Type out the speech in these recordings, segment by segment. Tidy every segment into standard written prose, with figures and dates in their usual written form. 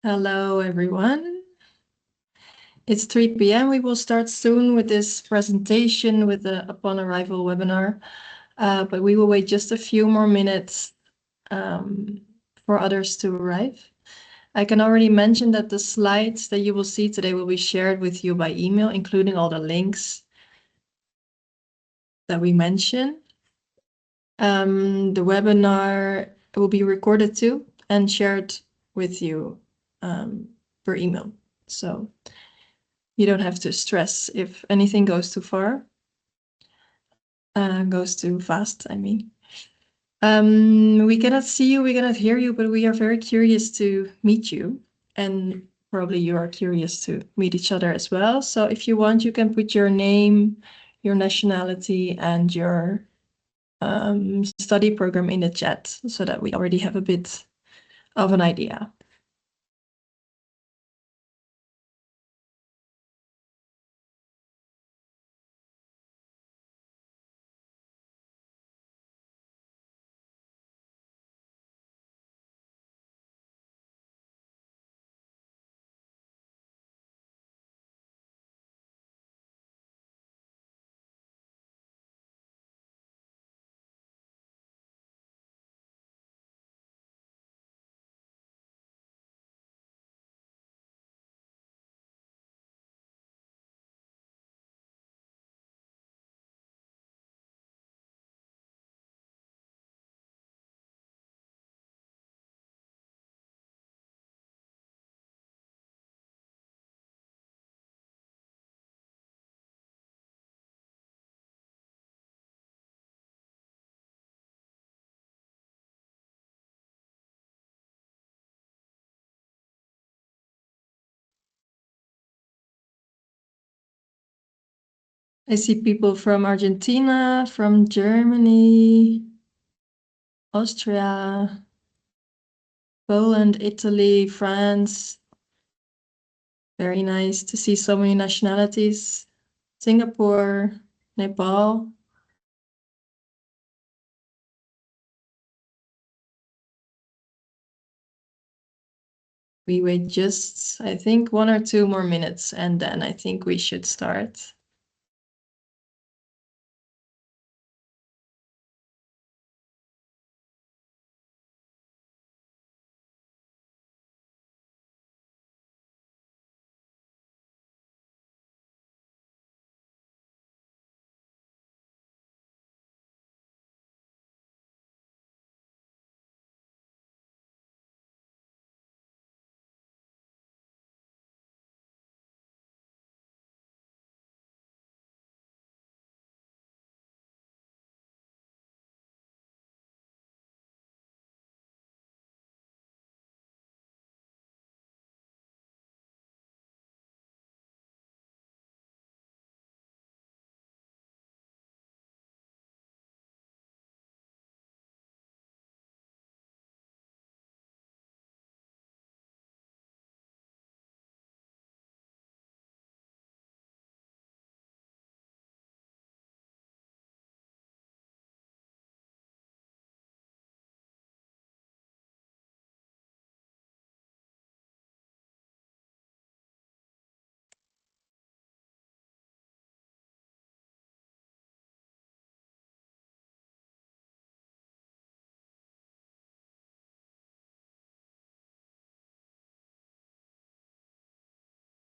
Hello, everyone. It's 3 p.m. We will start soon with this presentation with the Upon Arrival webinar, but we will wait just a few more minutes for others to arrive. I can already mention that the slides that you will see today will be shared with you by email, including all the links that we mentioned. The webinar will be recorded too and shared with you per email. So you don't have to stress if anything goes too far, goes too fast, I mean. We cannot see you, we cannot hear you, but we are very curious to meet you. And probably you are curious to meet each other as well. So if you want, you can put your name, your nationality, and your study program in the chat so that we already have a bit of an idea. I see people from Argentina, from Germany, Austria, Poland, Italy, France. Very nice to see so many nationalities. Singapore, Nepal. We wait just, I think, 1 or 2 more minutes, and then I think we should start.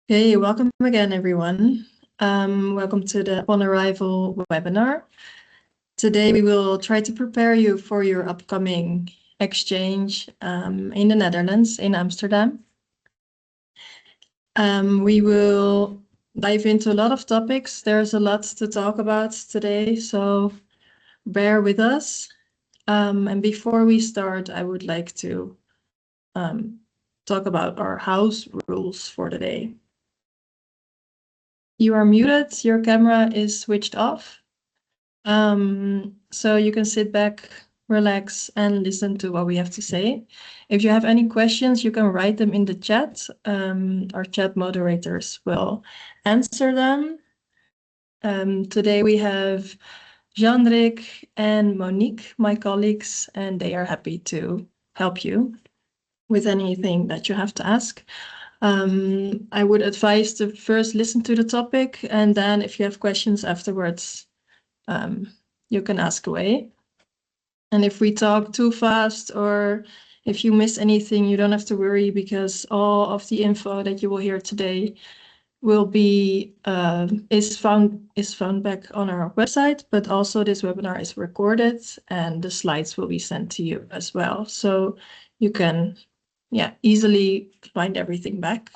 Hey, welcome again, everyone. Welcome to the Upon Arrival webinar. Today, we will try to prepare you for your upcoming exchange in the Netherlands, in Amsterdam. We will dive into a lot of topics. There's a lot to talk about today, so bear with us. And before we start, I would like to talk about our house rules for today. You are muted, your camera is switched off. So you can sit back, relax, and listen to what we have to say. If you have any questions, you can write them in the chat. Our chat moderators will answer them. Today we have Jean-Ric and Monique, my colleagues, and they are happy to help you with anything that you have to ask. I would advise to first listen to the topic, and then if you have questions afterwards, you can ask away. And if we talk too fast or if you miss anything, you don't have to worry, because all of the info that you will hear today will be is found back on our website, but also this webinar is recorded and the slides will be sent to you as well. So you can easily find everything back.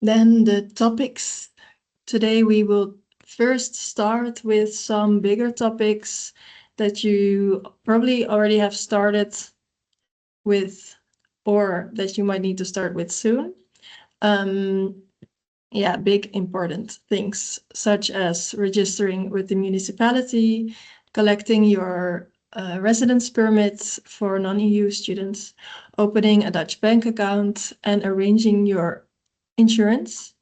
Then the topics. Today we will first start with some bigger topics that you probably already have started with, or that you might need to start with soon. Big important things such as registering with the municipality, collecting your residence permits for non-EU students, opening a Dutch bank account, and arranging your insurance.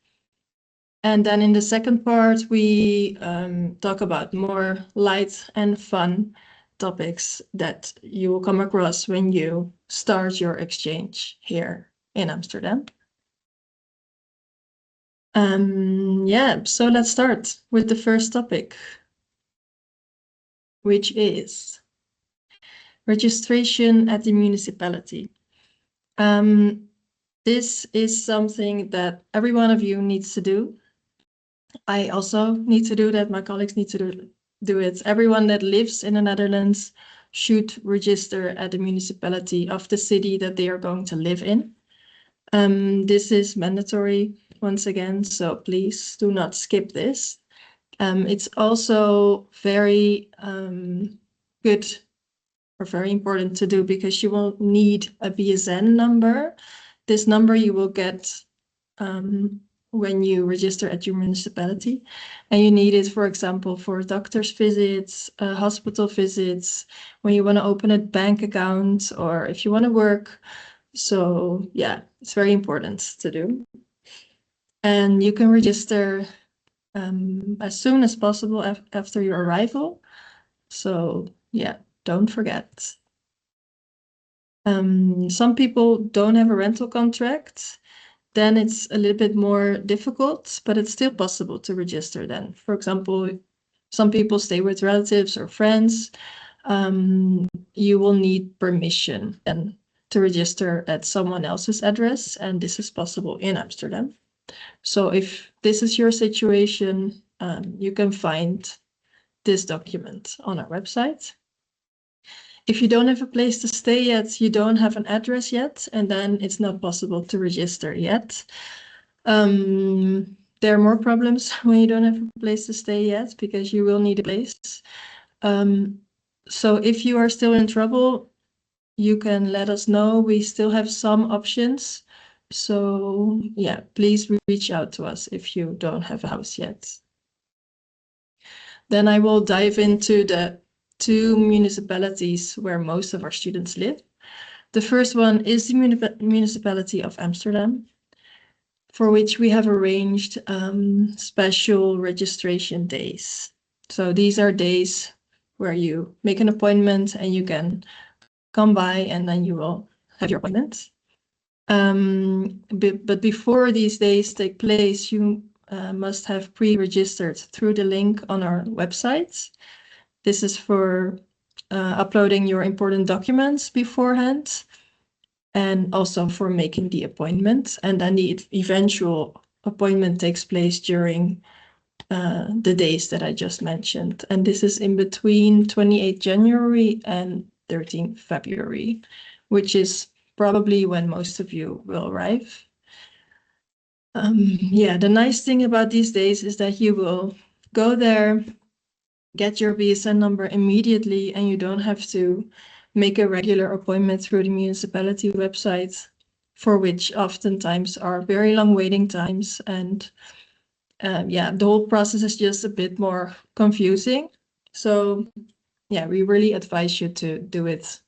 And then in the second part, we talk about more light and fun topics that you will come across when you start your exchange here in Amsterdam. So let's start with the first topic, which is registration at the municipality. This is something that every one of you needs to do. I also need to do that. My colleagues need to do it. Everyone that lives in the Netherlands should register at the municipality of the city that they are going to live in. This is mandatory once again, so please do not skip this. It's also very good or very important to do because you will need a BSN number. This number you will get when you register at your municipality, and you need it, for example, for doctor's visits, hospital visits, when you want to open a bank account, or if you want to work. So yeah, it's very important to do. And you can register as soon as possible after your arrival. So yeah, don't forget. Some people don't have a rental contract. Then it's a little bit more difficult, but it's still possible to register then. For example, some people stay with relatives or friends. You will need permission then to register at someone else's address, and this is possible in Amsterdam. So if this is your situation, you can find this document on our website. If you don't have a place to stay yet, you don't have an address yet, and then it's not possible to register yet. There are more problems when you don't have a place to stay yet, because you will need a place. So if you are still in trouble, you can let us know. We still have some options. So yeah, please reach out to us if you don't have a house yet. Then I will dive into the two municipalities where most of our students live. The first one is the municipality of Amsterdam, for which we have arranged special registration days. So these are days where you make an appointment and you can come by and then you will have your appointment. But before these days take place, you must have pre-registered through the link on our website. This is for uploading your important documents beforehand, and also for making the appointment. And then the eventual appointment takes place during the days that I just mentioned. And this is in between 28 January and 13 February, which is probably when most of you will arrive. The nice thing about these days is that you will go there, get your BSN number immediately, and you don't have to make a regular appointment through the municipality website, for which oftentimes are very long waiting times. And the whole process is just a bit more confusing. So yeah, we really advise you to do it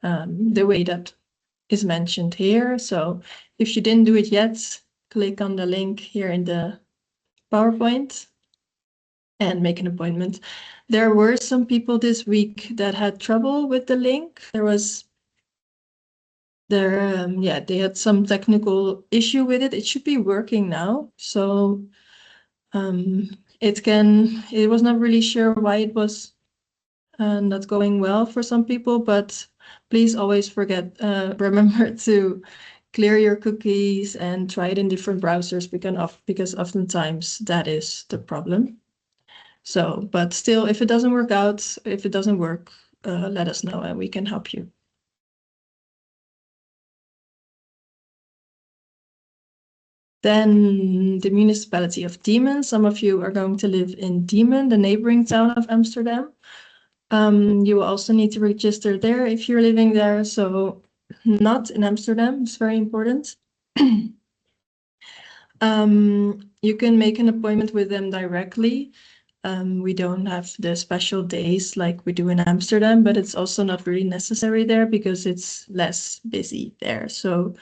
the way that is mentioned here. So if you didn't do it yet, click on the link here in the PowerPoint. and make an appointment. There were some people this week that had trouble with the link. They had some technical issue with it. It should be working now. So it was not really sure why it was not going well for some people, but please always remember to clear your cookies and try it in different browsers because oftentimes that is the problem. So, but still, if it doesn't work, let us know and we can help you. Then the municipality of Diemen. Some of you are going to live in Diemen, the neighboring town of Amsterdam. You will also need to register there if you're living there. So not in Amsterdam, it's very important. You can make an appointment with them directly. We don't have the special days like we do in Amsterdam, but it's also not really necessary there because it's less busy there. So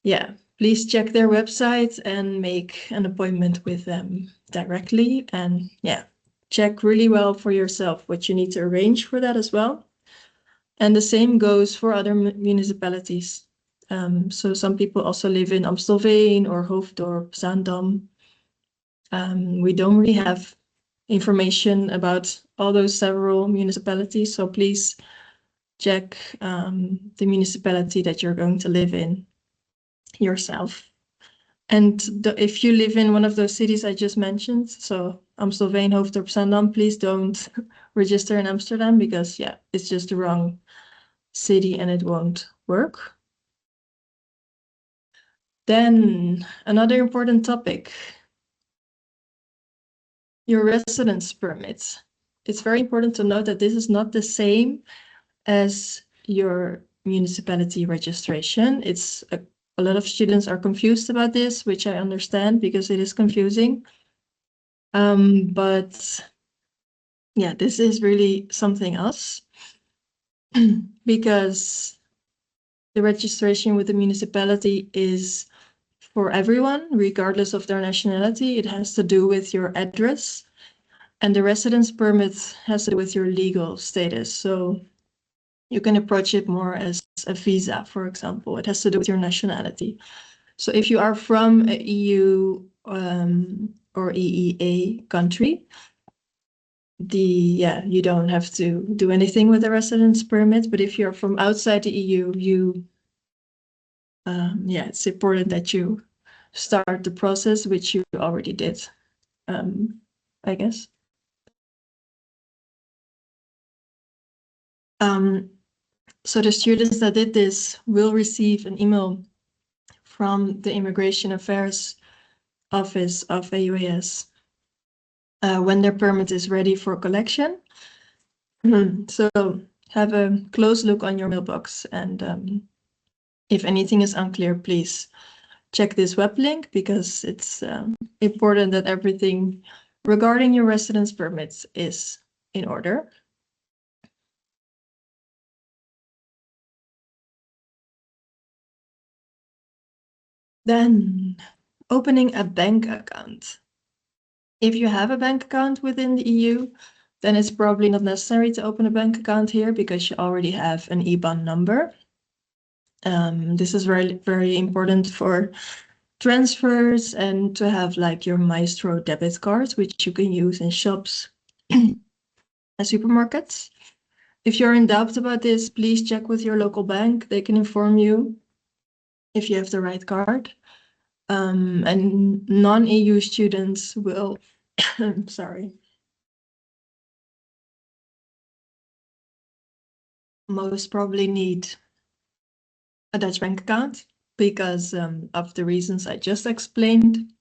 yeah, please check their website and make an appointment with them directly. And yeah, check really well for yourself what you need to arrange for that as well. And the same goes for other municipalities. So some people also live in Amstelveen or Hoofddorp, Zaandam. We don't really have information about all those several municipalities, so please check the municipality that you're going to live in yourself. And if you live in one of those cities I just mentioned, so Amstelveen, Hoofddorp, Zaandam, please don't register in Amsterdam because yeah, it's just the wrong city and it won't work. Then another important topic, your residence permit. It's very important to note that this is not the same as your municipality registration. A lot of students are confused about this, which I understand because it is confusing. But yeah, this is really something else because the registration with the municipality is for everyone, regardless of their nationality. It has to do with your address, and the residence permit has to do with your legal status. So you can approach it more as a visa, for example. It has to do with your nationality. So if you are from a EU or EEA country, you don't have to do anything with the residence permit. But if you're from outside the EU, it's important that you start the process, which you already did, I guess. So the students that did this will receive an email from the Immigration Affairs Office of AUAS when their permit is ready for collection. So have a close look on your mailbox, and if anything is unclear, please check this web link because it's important that everything regarding your residence permits is in order. Then opening a bank account. If you have a bank account within the EU, then it's probably not necessary to open a bank account here because you already have an IBAN number. This is very, very important for transfers and to have like your Maestro debit cards, which you can use in shops and supermarkets. If you're in doubt about this, please check with your local bank. They can inform you if you have the right card. And non-EU students will, sorry, most probably need a Dutch bank account because of the reasons I just explained.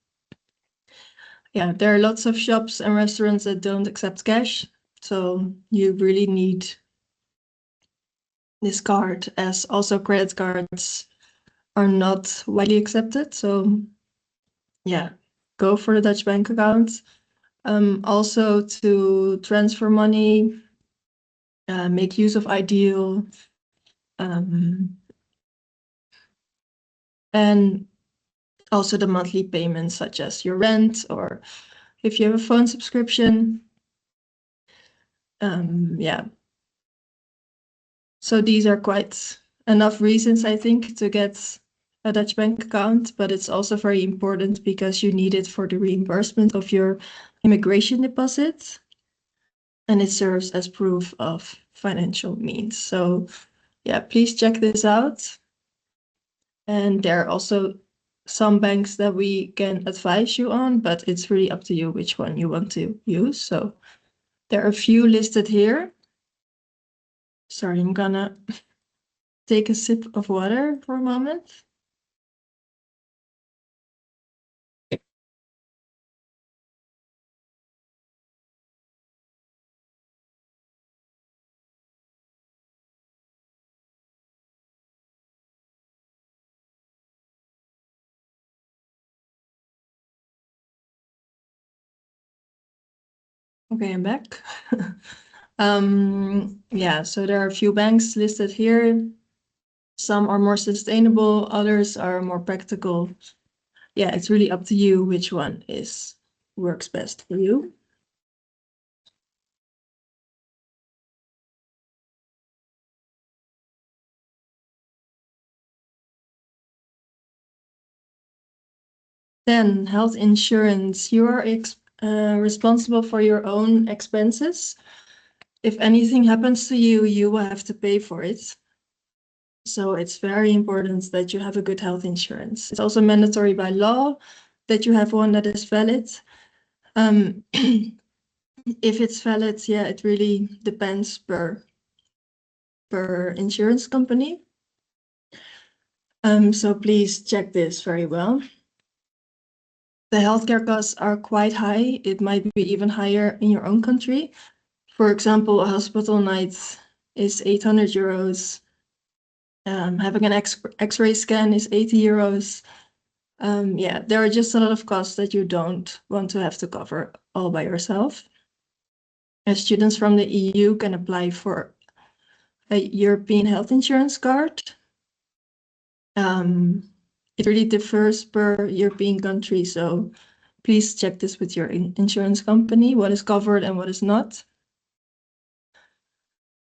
Yeah, there are lots of shops and restaurants that don't accept cash, so you really need this card, as also credit cards are not widely accepted. So yeah, go for the Dutch bank account. Also to transfer money, make use of Ideal, and also the monthly payments such as your rent or if you have a phone subscription. Yeah. So these are quite enough reasons, I think, to get a Dutch bank account, but it's also very important because you need it for the reimbursement of your immigration deposit, and it serves as proof of financial means. So yeah, please check this out. And there are also some banks that we can advise you on, but it's really up to you which one you want to use. So there are a few listed here. Sorry, I'm gonna take a sip of water for a moment. Okay, I'm back. Yeah, so there are a few banks listed here. Some are more sustainable, others are more practical. Yeah, it's really up to you which one works best for you. Then health insurance. You are responsible for your own expenses. If anything happens to you, you will have to pay for it. So it's very important that you have a good health insurance. It's also mandatory by law that you have one that is valid. If it's valid, yeah, it really depends per insurance company. So please check this very well. The healthcare costs are quite high. It might be even higher in your own country. For example, a hospital night is 800 euros. Having an X-ray scan is 80 euros. Yeah, there are just a lot of costs that you don't want to have to cover all by yourself. As students from the EU can apply for a European health insurance card. It really differs per European country, so please check this with your insurance company, what is covered and what is not.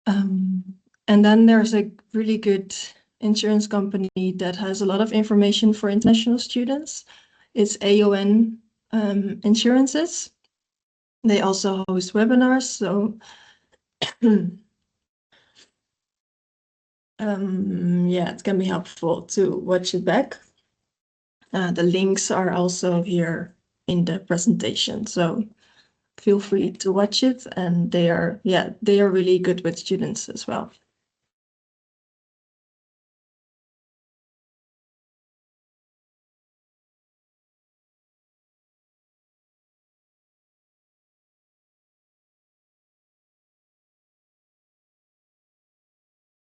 And then there's a really good insurance company that has a lot of information for international students. It's AUN Insurances. They also host webinars, so yeah, it can be helpful to watch it back. The links are also here in the presentation, so feel free to watch it. And they are really good with students as well.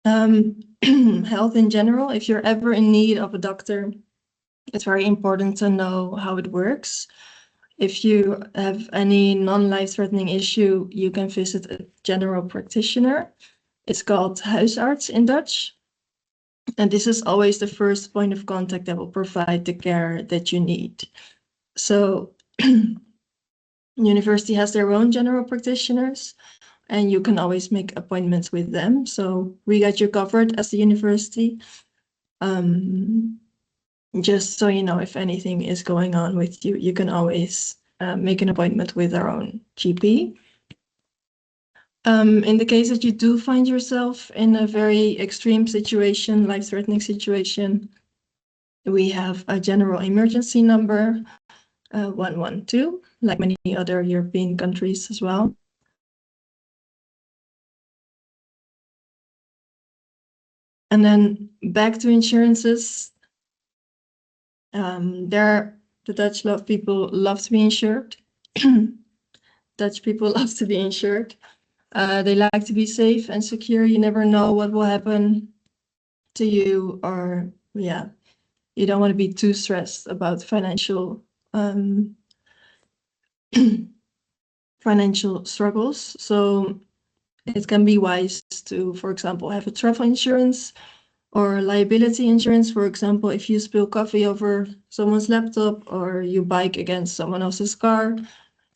Health in general, if you're ever in need of a doctor, it's very important to know how it works. If you have any non-life-threatening issue, you can visit a general practitioner. It's called huisarts in Dutch. And this is always the first point of contact that will provide the care that you need. So university has their own general practitioners, and you can always make appointments with them. So we got you covered as the university. Just so you know, if anything is going on with you, you can always make an appointment with our own GP. In the case that you do find yourself in a very extreme situation, life-threatening situation, we have a general emergency number, 112, like many other European countries as well. And then back to insurances. The Dutch people love to be insured. Dutch people love to be insured. They like to be safe and secure. You never know what will happen to you, or yeah, you don't want to be too stressed about financial financial struggles. So it can be wise to, for example, have a travel insurance or liability insurance. For example, if you spill coffee over someone's laptop or you bike against someone else's car,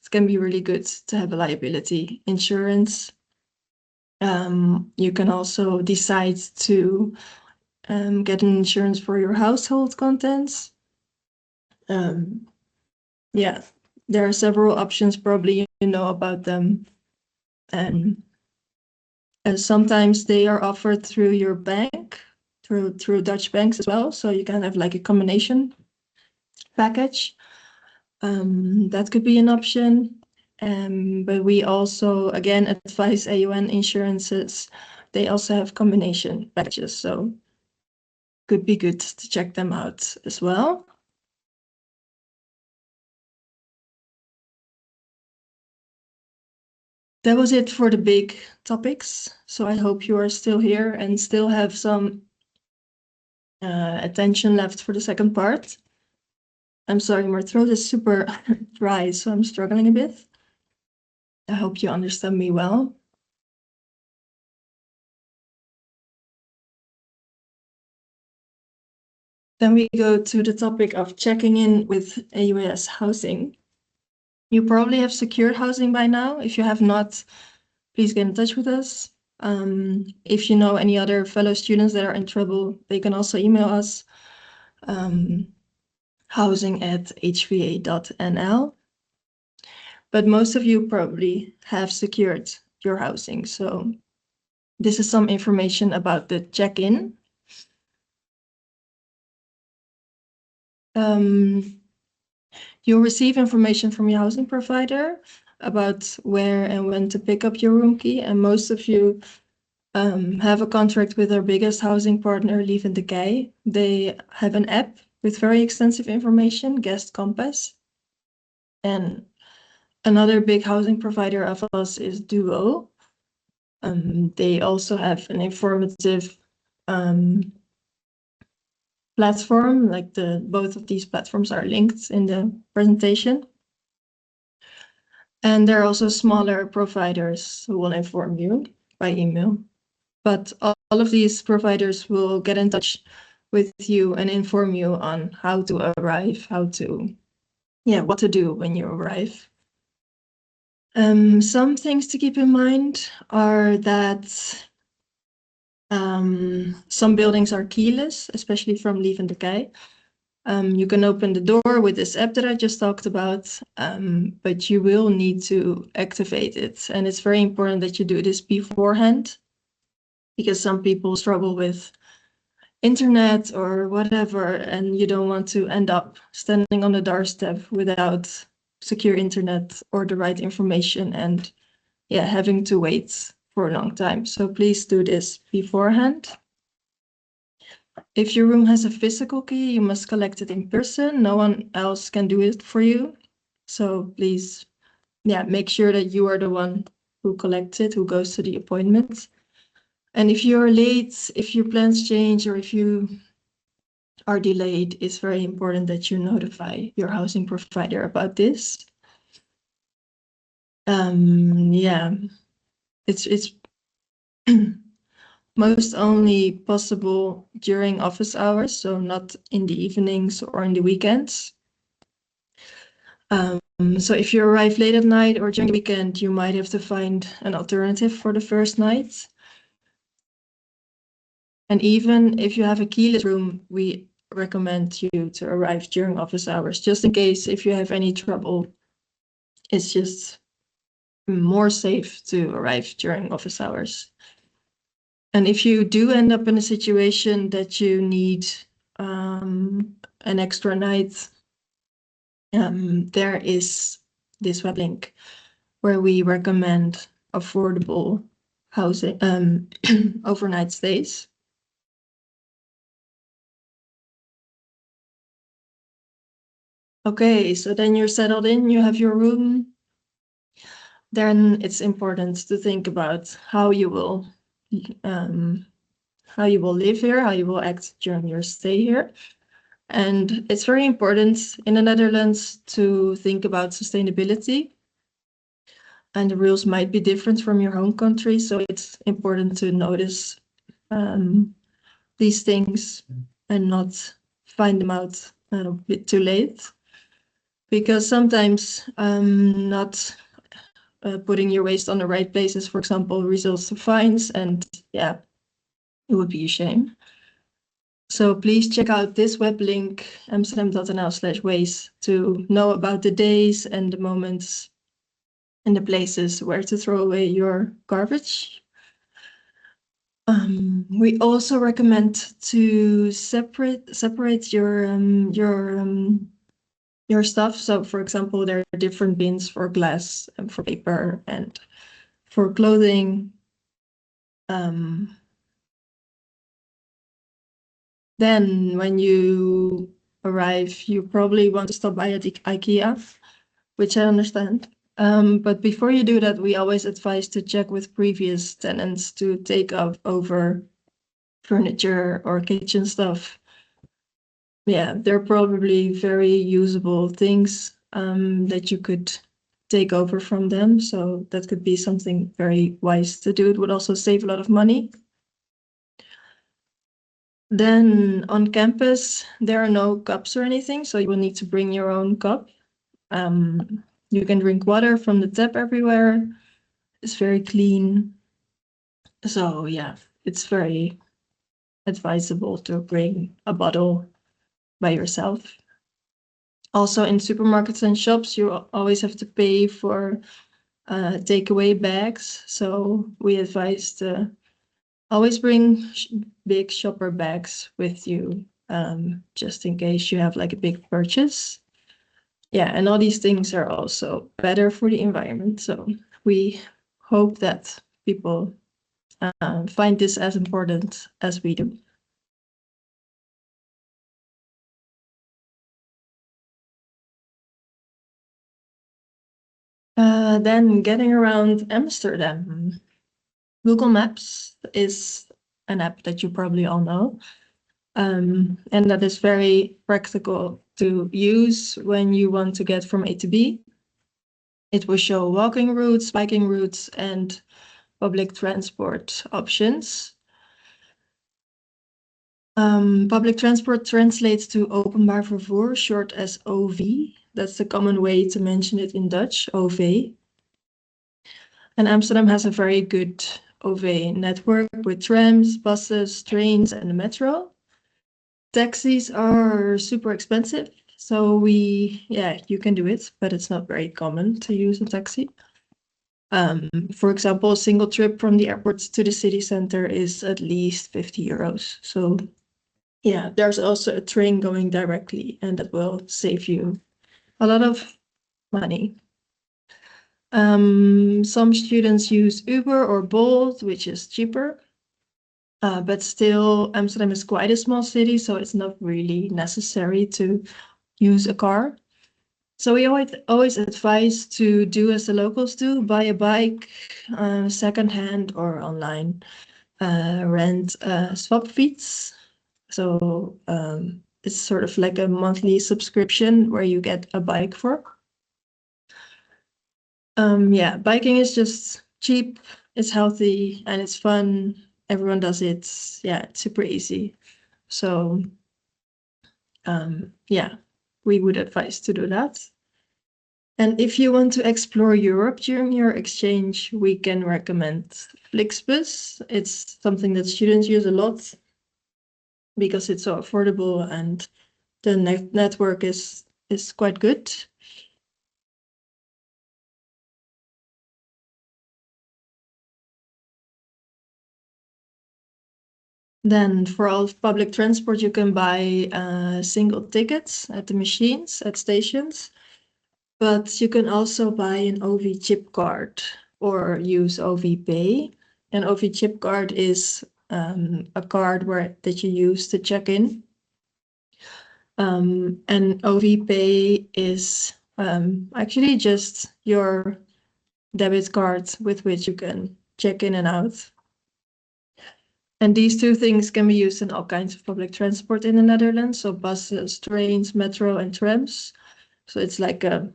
it can be really good to have a liability insurance. You can also decide to get an insurance for your household contents. Yeah, there are several options, probably you know about them. And sometimes they are offered through your bank, through Dutch banks as well. So you can have like a combination package. That could be an option. But we also, again, advise AUN insurances. They also have combination packages. So could be good to check them out as well. That was it for the big topics. So I hope you are still here and still have some attention left for the second part. I'm sorry, my throat is super dry, so I'm struggling a bit. I hope you understand me well. Then we go to the topic of checking in with AUAS housing. You probably have secured housing by now. If you have not, please get in touch with us. If you know any other fellow students that are in trouble, they can also email us, housing@hva.nl. But most of you probably have secured your housing. So this is some information about the check-in. You'll receive information from your housing provider about where and when to pick up your room key. And most of you have a contract with our biggest housing partner, Lief and Decay. They have an app with very extensive information, Guest Compass. And another big housing provider of us is Duo. They also have an informative platform, like both of these platforms are linked in the presentation. And there are also smaller providers who will inform you by email. But all of these providers will get in touch with you and inform you on how to arrive, what to do when you arrive. Some things to keep in mind are that some buildings are keyless, especially from Lief and Decay. You can open the door with this app that I just talked about, but you will need to activate it. And it's very important that you do this beforehand, because some people struggle with internet or whatever, and you don't want to end up standing on the doorstep without secure internet or the right information and having to wait for a long time. So please do this beforehand. If your room has a physical key, you must collect it in person. No one else can do it for you. So please, make sure that you are the one who collects it, who goes to the appointment. And if you're late, if your plans change, or if you are delayed, it's very important that you notify your housing provider about this. It's most only possible during office hours, so not in the evenings or in the weekends. So if you arrive late at night or during the weekend, you might have to find an alternative for the first night. And even if you have a keyless room, we recommend you to arrive during office hours, just in case if you have any trouble. It's just more safe to arrive during office hours. And if you do end up in a situation that you need an extra night, there is this web link where we recommend affordable housing, overnight stays. Okay, so then you're settled in, you have your room. Then it's important to think about how you will live here, how you will act during your stay here. And it's very important in the Netherlands to think about sustainability. And the rules might be different from your home country, so it's important to notice these things and not find them out a bit too late. because sometimes not putting your waste on the right places, for example, results to fines, and yeah, it would be a shame. So please check out this web link, amsterdam.nl/waste, to know about the days and the moments and the places where to throw away your garbage. We also recommend to separate your stuff. So, for example, there are different bins for glass and for paper and for clothing. Then, when you arrive, you probably want to stop by at IKEA, which I understand. But before you do that, we always advise to check with previous tenants to take over furniture or kitchen stuff. Yeah, they're probably very usable things that you could take over from them. So that could be something very wise to do. It would also save a lot of money. Then on campus, there are no cups or anything, so you will need to bring your own cup. You can drink water from the tap everywhere. It's very clean. So yeah, it's very advisable to bring a bottle by yourself. Also in supermarkets and shops, you always have to pay for takeaway bags. So we advise to always bring big shopper bags with you, just in case you have like a big purchase. Yeah, and all these things are also better for the environment. So we hope that people find this as important as we do. Then getting around Amsterdam. Google Maps is an app that you probably all know. And that is very practical to use when you want to get from A to B. It will show walking routes, biking routes, and public transport options. Public transport translates to openbaar vervoer, short as OV. That's the common way to mention it in Dutch, OV. And Amsterdam has a very good OV network with trams, buses, trains, and the metro. Taxis are super expensive, so you can do it, but it's not very common to use a taxi. For example, a single trip from the airport to the city center is at least 50 euros. So yeah, there's also a train going directly, and that will save you a lot of money. Some students use Uber or Bolt, which is cheaper. But still, Amsterdam is quite a small city, so it's not really necessary to use a car. So we always advise to do as the locals do, buy a bike secondhand or online, rent swap feeds. So it's sort of like a monthly subscription where you get a bike for. Yeah, biking is just cheap, it's healthy, and it's fun. Everyone does it. Yeah, it's super easy. So yeah, we would advise to do that. And if you want to explore Europe during your exchange, we can recommend Flixbus. It's something that students use a lot because it's so affordable and the network is quite good. Then for all public transport, you can buy single tickets at the machines at stations, but you can also buy an OV chip card or use OV Pay. An OV chip card is a card that you use to check in. And OV Pay is actually just your debit card with which you can check in and out. And these two things can be used in all kinds of public transport in the Netherlands, so buses, trains, metro, and trams. So it's like a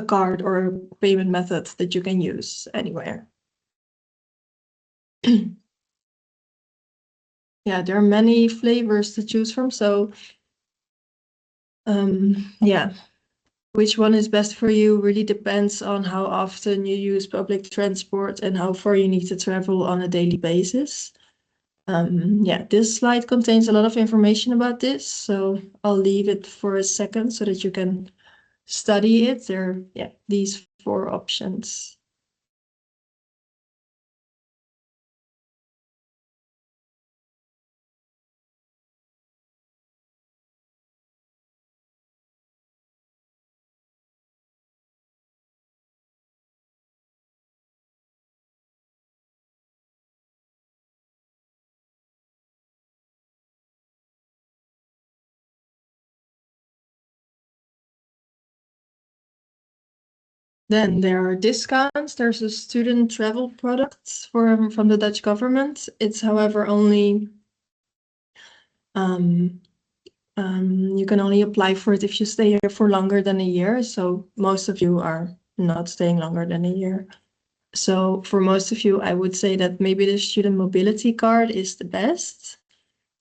card or a payment method that you can use anywhere. Yeah, there are many flavors to choose from. So yeah, which one is best for you really depends on how often you use public transport and how far you need to travel on a daily basis. Yeah, this slide contains a lot of information about this, so I'll leave it for a second so that you can study it. There are, yeah, these 4 options. Then there are discounts. There's a student travel product from the Dutch government. It's, however, only you can only apply for it if you stay here for longer than a year. So most of you are not staying longer than a year. So for most of you, I would say that maybe the student mobility card is the best.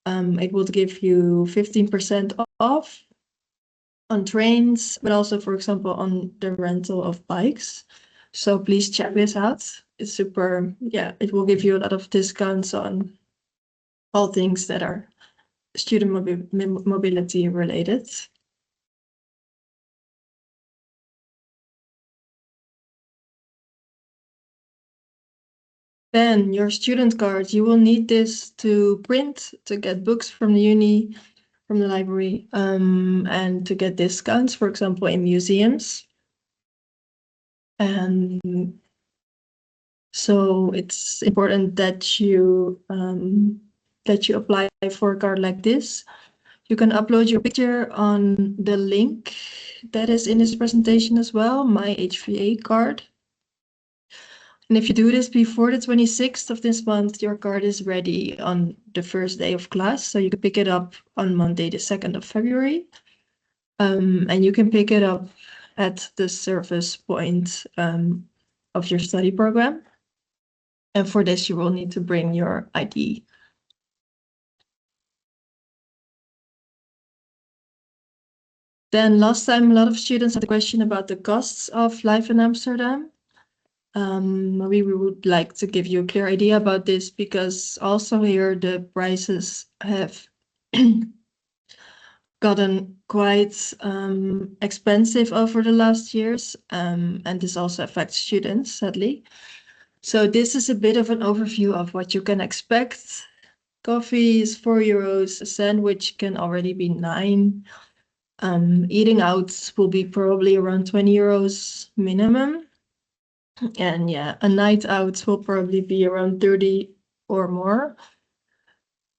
It will give you 15% off on trains, but also, for example, on the rental of bikes. So please check this out. It's super, yeah, it will give you a lot of discounts on all things that are student mobility related. Then your student card, you will need this to print, to get books from the uni, from the library, and to get discounts, for example, in museums. And so it's important that you apply for a card like this. You can upload your picture on the link that is in this presentation as well, my HVA card. And if you do this before the 26th of this month, your card is ready on the first day of class. So you can pick it up on Monday, the 2nd of February. And you can pick it up at the service point of your study program. And for this, you will need to bring your ID. Then last time, a lot of students had a question about the costs of life in Amsterdam. We would like to give you a clear idea about this because also here the prices have gotten quite expensive over the last years, and this also affects students, sadly. So this is a bit of an overview of what you can expect. Coffee is €4, a sandwich can already be 9. Eating out will be probably around €20 minimum. And yeah, a night out will probably be around 30 or more.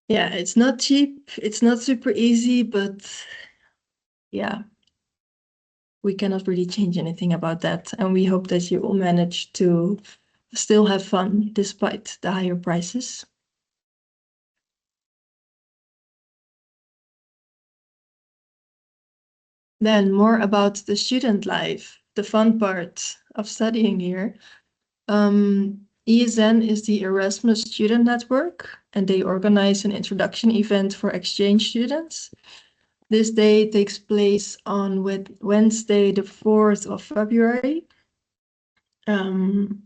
Yeah, it's not cheap, it's not super easy, but yeah, we cannot really change anything about that. And we hope that you will manage to still have fun despite the higher prices. Then more about the student life, the fun part of studying here. ESN is the Erasmus Student Network, and they organize an introduction event for exchange students. This day takes place on Wednesday, the 4th of February. And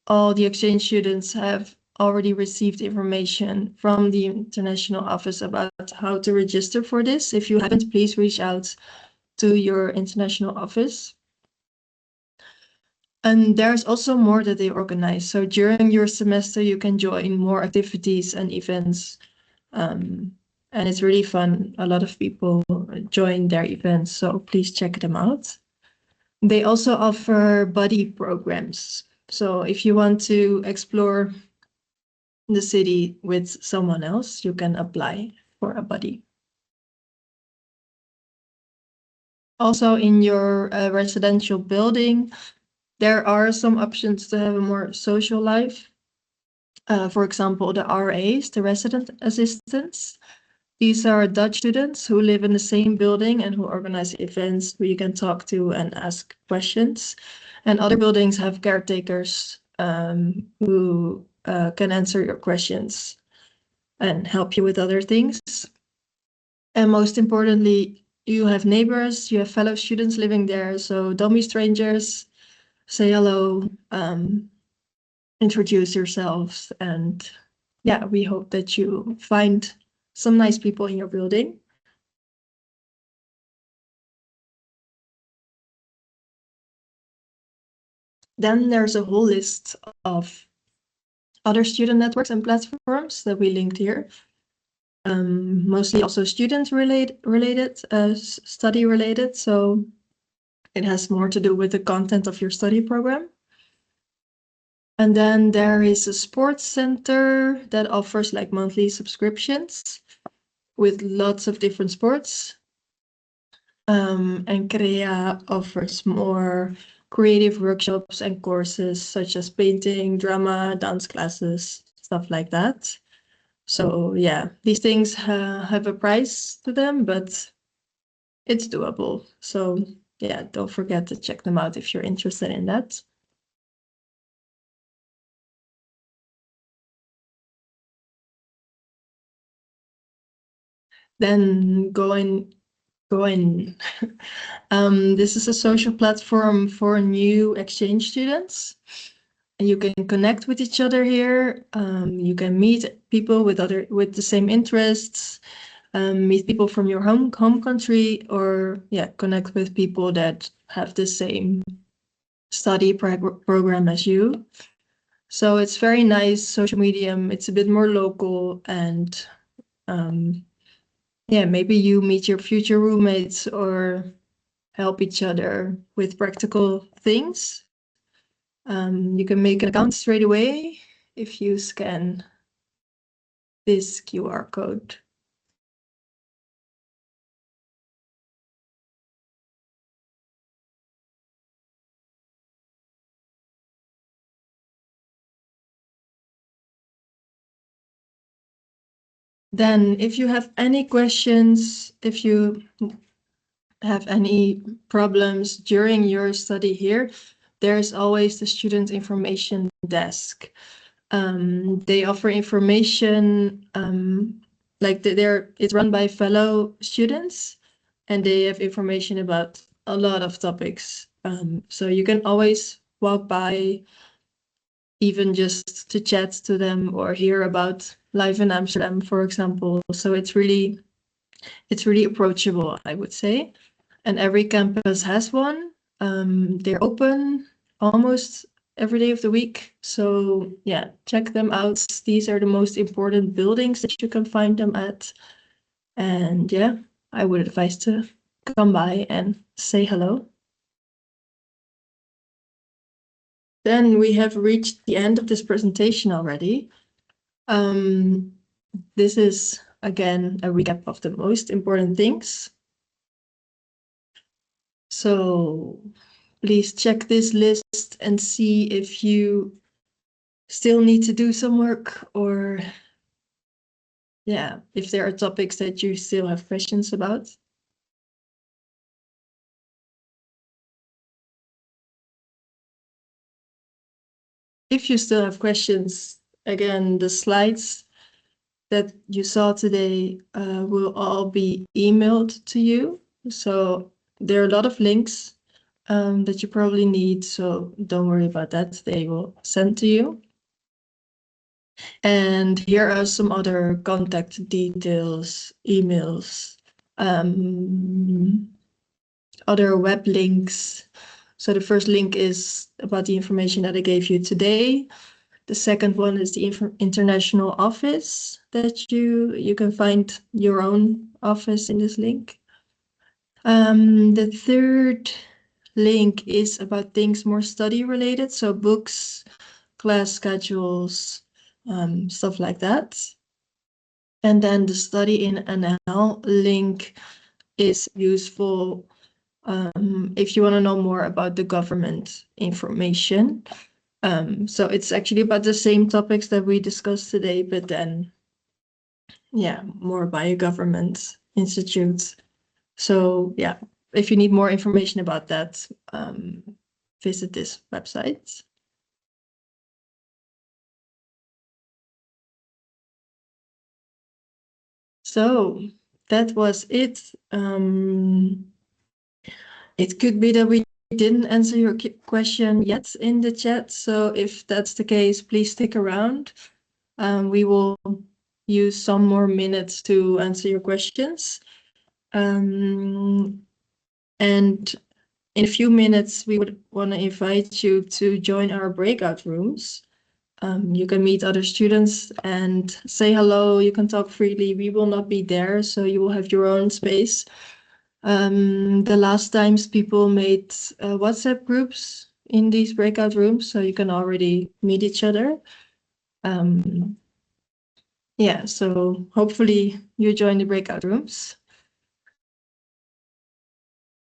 all the exchange students have already received information from the international office about how to register for this. If you haven't, please reach out to your international office. And there's also more that they organize. So during your semester, you can join more activities and events. And it's really fun. A lot of people join their events, so please check them out. They also offer buddy programs. So if you want to explore the city with someone else, you can apply for a buddy. Also in your residential building, there are some options to have a more social life. For example, the RAs, the resident assistants. These are Dutch students who live in the same building and who organize events who you can talk to and ask questions. And other buildings have caretakers who can answer your questions and help you with other things. And most importantly, you have neighbors, you have fellow students living there, so don't be strangers. Say hello, introduce yourselves, and yeah, we hope that you find some nice people in your building. Then there's a whole list of other student networks and platforms that we linked here. Mostly also student related, study related. So it has more to do with the content of your study program. And then there is a sports center that offers like monthly subscriptions with lots of different sports. And CREA offers more creative workshops and courses such as painting, drama, dance classes, stuff like that. So yeah, these things have a price to them, but it's doable. So yeah, don't forget to check them out if you're interested in that. Then going. This is a social platform for new exchange students. And you can connect with each other here. You can meet people with the same interests. Meet people from your home country, or yeah, connect with people that have the same study program as you. So it's very nice social medium. It's a bit more local, and yeah, maybe you meet your future roommates or help each other with practical things. You can make an account straight away if you scan this QR code. Then if you have any questions, if you have any problems during your study here, there's always the student information desk. They offer information, like it's run by fellow students, and they have information about a lot of topics. So you can always walk by, even just to chat to them or hear about life in Amsterdam, for example. So it's really approachable, I would say. And every campus has one. They're open almost every day of the week. So yeah, check them out. These are the most important buildings that you can find them at. And yeah, I would advise to come by and say hello. Then we have reached the end of this presentation already. This is again a recap of the most important things. So please check this list and see if you still need to do some work, or yeah, if there are topics that you still have questions about. If you still have questions, again, the slides that you saw today will all be emailed to you. So there are a lot of links that you probably need, so don't worry about that. They will send to you. And here are some other contact details, emails, other web links. So the first link is about the information that I gave you today. The second one is the international office that you can find your own office in this link. The third link is about things more study related, so books, class schedules, stuff like that. And then the study in NL link is useful if you want to know more about the government information. So it's actually about the same topics that we discussed today, but then, yeah, more by a government institute. So yeah, if you need more information about that, visit this website. So that was it. It could be that we didn't answer your question yet in the chat. So if that's the case, please stick around. We will use some more minutes to answer your questions. And in a few minutes, we would want to invite you to join our breakout rooms. You can meet other students and say hello. You can talk freely. We will not be there, so you will have your own space. The last times people made WhatsApp groups in these breakout rooms, so you can already meet each other. Yeah, so hopefully you join the breakout rooms.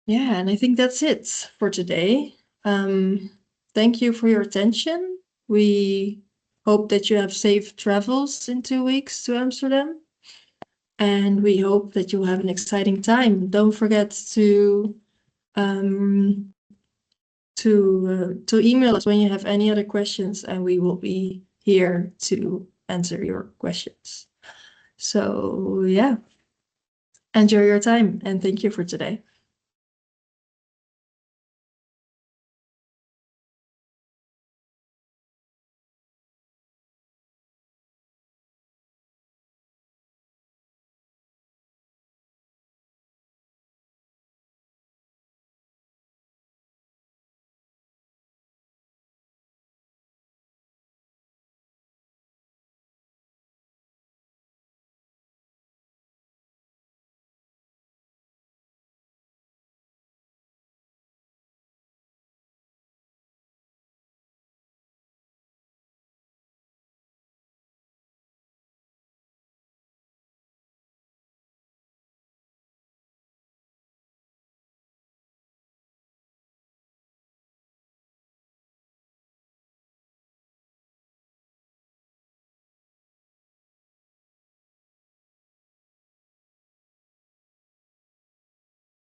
Yeah, and I think that's it for today. Thank you for your attention. We hope that you have safe travels in 2 weeks to Amsterdam. And we hope that you have an exciting time. Don't forget to email us when you have any other questions, and we will be here to answer your questions. So yeah, enjoy your time, and thank you for today.